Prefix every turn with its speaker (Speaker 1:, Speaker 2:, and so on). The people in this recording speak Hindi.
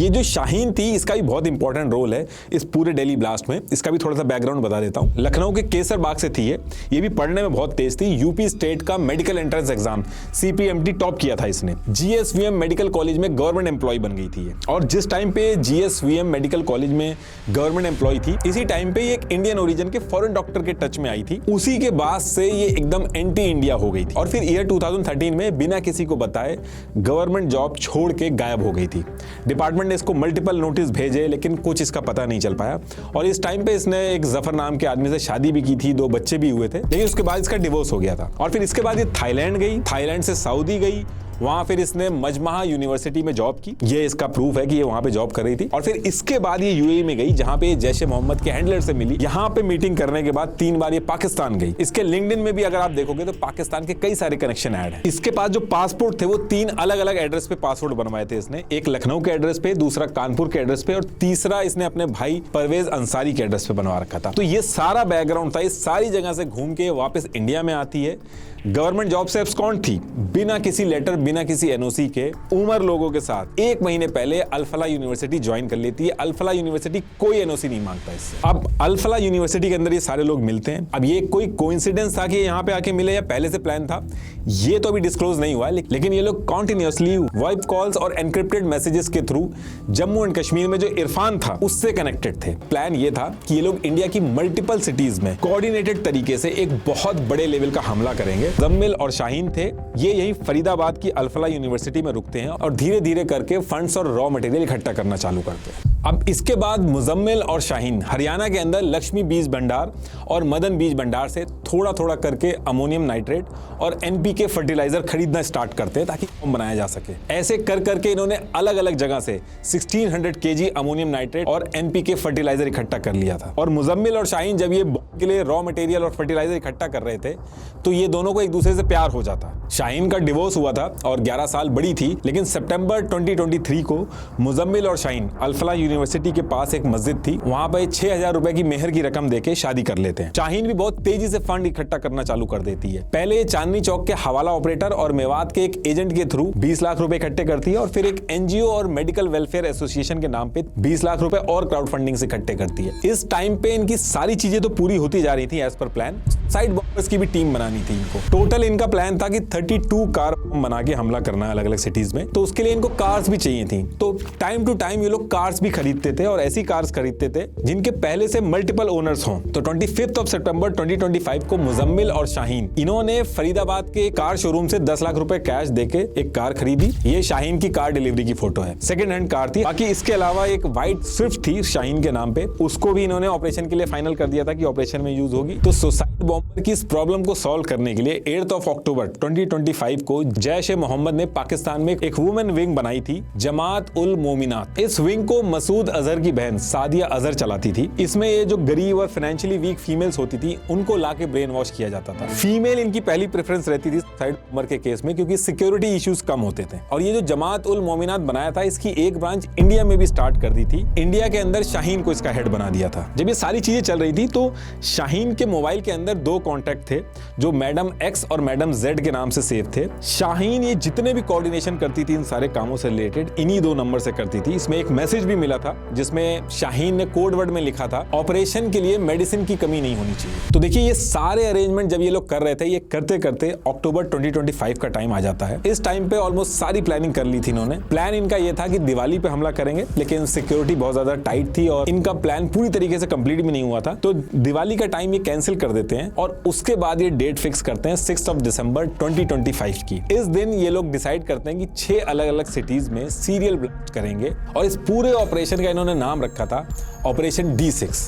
Speaker 1: ये जो शाहीन थी इसका भी बहुत इंपॉर्टेंट रोल है इस पूरे दिल्ली ब्लास्ट में। इसका भी थोड़ा सा बैकग्राउंड बता देता हूँ। लखनऊ के केसर बाग से थी ये भी पढ़ने में बहुत तेज थी। यूपी स्टेट का medical entrance exam CPMT top किया था इसने। GSVM मेडिकल कॉलेज में गवर्नमेंट एम्प्लॉय बन गई थी ये। और जिस टाइम पे GSVM मेडिकल कॉलेज में गवर्नमेंट एम्प्लॉय थी, इसी टाइम पे ये एक इंडियन ओरिजिन के फॉरेन डॉक्टर के टच में आई थी। उसी के बाद से ये एकदम एंटी इंडिया हो गई थी और फिर ईयर 2013 में बिना किसी को बताए गवर्नमेंट जॉब छोड़ के गायब हो गई थी। डिपार्टमेंट ने इसको मल्टीपल नोटिस भेजे लेकिन कुछ इसका पता नहीं चल पाया। और इस टाइम पे इसने एक जफर नाम के आदमी से शादी भी की थी, 2 बच्चे भी हुए थे, लेकिन उसके बाद इसका डिवोर्स हो गया था। और फिर इसके बाद ये थाईलैंड गई, थाईलैंड से सऊदी गई, वहां फिर इसने मजमहा यूनिवर्सिटी में जॉब की। ये इसका प्रूफ है कि ये वहां पे जॉब कर रही थी। और फिर इसके बाद ये UAE में गई जहां पे जैश ए मोहम्मद के हैंडलर से मिली। यहां पे मीटिंग करने के बाद 3 बार ये पाकिस्तान गई। इसके लिंक्डइन में भी अगर आप देखोगे तो पाकिस्तान के कई सारे कनेक्शन ऐड है। इसके पास जो पासपोर्ट थे वो 3 अलग अलग एड्रेस पे पासपोर्ट बनवाए थे इसने। एक लखनऊ के एड्रेस पे, दूसरा कानपुर के एड्रेस पे और तीसरा इसने अपने भाई परवेज अंसारी के एड्रेस पे बनवा रखा था। तो ये सारा बैकग्राउंड था। इस सारी जगह से घूम के वापस इंडिया में आती है। गवर्नमेंट जॉब से एब्सकॉन्ड थी, बिना किसी लेटर, बिना किसी NOC के, उमर लोगों के साथ 1 महीने पहले अल-फलाह यूनिवर्सिटी ज्वाइन कर लेती है। अल-फलाह यूनिवर्सिटी कोई NOC नहीं मांगता इससे। अब अल-फलाह यूनिवर्सिटी के अंदर ये सारे लोग मिलते हैं। अब ये कोई कोइंसिडेंस था कि यहाँ पे आके मिले या पहले से प्लान था, ये तो अभी डिस्क्लोज नहीं हुआ है। लेकिन ये लोग कॉन्टिन्यूअसली वाइब कॉल्स और एनक्रिप्टेड मैसेजेस के थ्रू जम्मू एंड कश्मीर में जो इरफान था उससे कनेक्टेड थे। प्लान ये था कि ये लोग इंडिया की मल्टीपल सिटीज में कोऑर्डिनेटेड तरीके से एक बहुत बड़े लेवल का हमला करेंगे। मुजम्मिल और शाहीन थे, ये यही फरीदाबाद की अल-फलाह यूनिवर्सिटी में रुकते हैं और धीरे धीरे करके फंड्स और रॉ मटेरियल इकट्ठा करना चालू करते हैं। अब इसके बाद मुजम्मिल और शाहीन हरियाणा के अंदर लक्ष्मी बीज भंडार और मदन बीज भंडार से थोड़ा थोड़ा करके अमोनियम नाइट्रेट और NPK फर्टिलाइजर खरीदना स्टार्ट करते हैं ताकि बम बनाया जा सके। ऐसे कर करके इन्होंने अलग अलग जगह से 1600 kg अमोनियम नाइट्रेट और NPK फर्टिलाइजर इकट्ठा कर लिया था। और मुजम्मिल और शाहीन जब ये बम के लिए रॉ मटेरियल और फर्टिलाइजर इकट्ठा कर रहे थे तो ये दोनों को एक दूसरे से प्यार हो जाता। शाहीन का डिवोर्स हुआ था और 11 साल बड़ी थी, लेकिन सितंबर 2023 को मुजम्मिल और शाहीन अल-फलाह यूनिवर्सिटी के पास एक मस्जिद थी, वहां पर 6000 रुपए की मेहर की रकम देके शादी कर लेते हैं। शाहीन भी बहुत तेजी से फंड इकट्ठा करना चालू कर देती है। पहले चांदनी चौक के हवाला ऑपरेटर और मेवात के एक एजेंट के थ्रू 20 लाख रुपए इकट्ठे करती है और फिर एक NGO और मेडिकल वेलफेयर एसोसिएशन के नाम पे 20 लाख रुपए और क्राउड फंडिंग से इकट्ठे करती है। इस टाइम पे इनकी सारी चीजें तो पूरी होती जा रही थी as per plan. Side bombers की भी टीम बनानी थी इनको। टोटल इनका प्लान था कि 32 कार बना के हमला करना है अलग अलग सिटीज में। तो उसके लिए इनको कार्स भी चाहिए थी। तो टाइम टू टाइम ये लोग कार्स भी खरीदते थे और ऐसी कार्स खरीदते थे जिनके पहले से मल्टीपल ओनर्स हों। तो 25 सितंबर 2025 को मुजम्मिल और शाहीन इन्होंने फरीदाबाद के कार शोरूम से 10 लाख रुपए कैश देके एक कार खरीदी। ये शाहीन की कार डिलीवरी की फोटो है, सेकंड हैंड कार थी। बाकी इसके अलावा एक व्हाइट स्विफ्ट थी शाहीन के नाम पे, उसको भी इन्होंने ऑपरेशन के लिए फाइनल कर दिया था कि ऑपरेशन में यूज होगी। तो सुसाइड बॉम्बर की इस प्रॉब्लम को सॉल्व करने के लिए 8 अक्टूबर 2025 को जैश ए मोहम्मद ने पाकिस्तान में एक वुमेन विंग बनाई थी, जमात उल मोमिनात। इस विंग को मसूद अजहर की बहन सादिया अजहर चलाती थी। इसमें ये जो गरीब और फाइनेंशियली वीक फीमेल्स होती थी उनको लाके ब्रेन वॉश किया जाता था। फीमेल इनकी पहली प्रेफरेंस रहती थी सुसाइड बॉम्बर के केस में क्योंकि सिक्योरिटी इश्यूज कम होते थे। और ये जो जमात उल मोमिनात बनाया था इसकी एक ब्रांच इंडिया में भी स्टार्ट कर दी थी। इंडिया के अंदर शाहीन को इसका हेड बना दिया था। जब ये सारी चीजें चल रही थी तो शाहीन के मोबाइल के अंदर 2 कॉन्टैक्ट थे जो मैडम X और मैडम Z के नाम से सेव थे। शाहीन ये जितने भी कोऑर्डिनेशन करती थी इन सारे कामों से रिलेटेड इन्हीं 2 नंबर से करती थी। इसमें एक मैसेज भी मिला था जिसमें शाहीन ने कोड वर्ड में लिखा था, ऑपरेशन के लिए मेडिसिन की कमी नहीं होनी चाहिए। तो देखिए ये सारे अरेंजमेंट जब ये लोग कर रहे थे, ये करते करते अक्टूबर 2025 का टाइम आ जाता है। इस टाइम पे ऑलमोस्ट सारी प्लानिंग कर ली थी इन्होंने। प्लान इनका ये था कि दिवाली पे हमला करेंगे, लेकिन सिक्योरिटी बहुत ज्यादा टाइट थी और इनका प्लान पूरी तरीके से कंप्लीट भी नहीं हुआ था। तो दिवाली का टाइम ये कैंसिल कर देते हैं और उसके बाद ये डेट फिक्स करते हैं 6 दिसंबर 2025 की। इस दिन ये लोग डिसाइड करते हैं कि 6 अलग अलग सिटीज में सीरियल ब्लास्ट करेंगे और इस पूरे ऑपरेशन का इन्होंने नाम रखा था ऑपरेशन D6।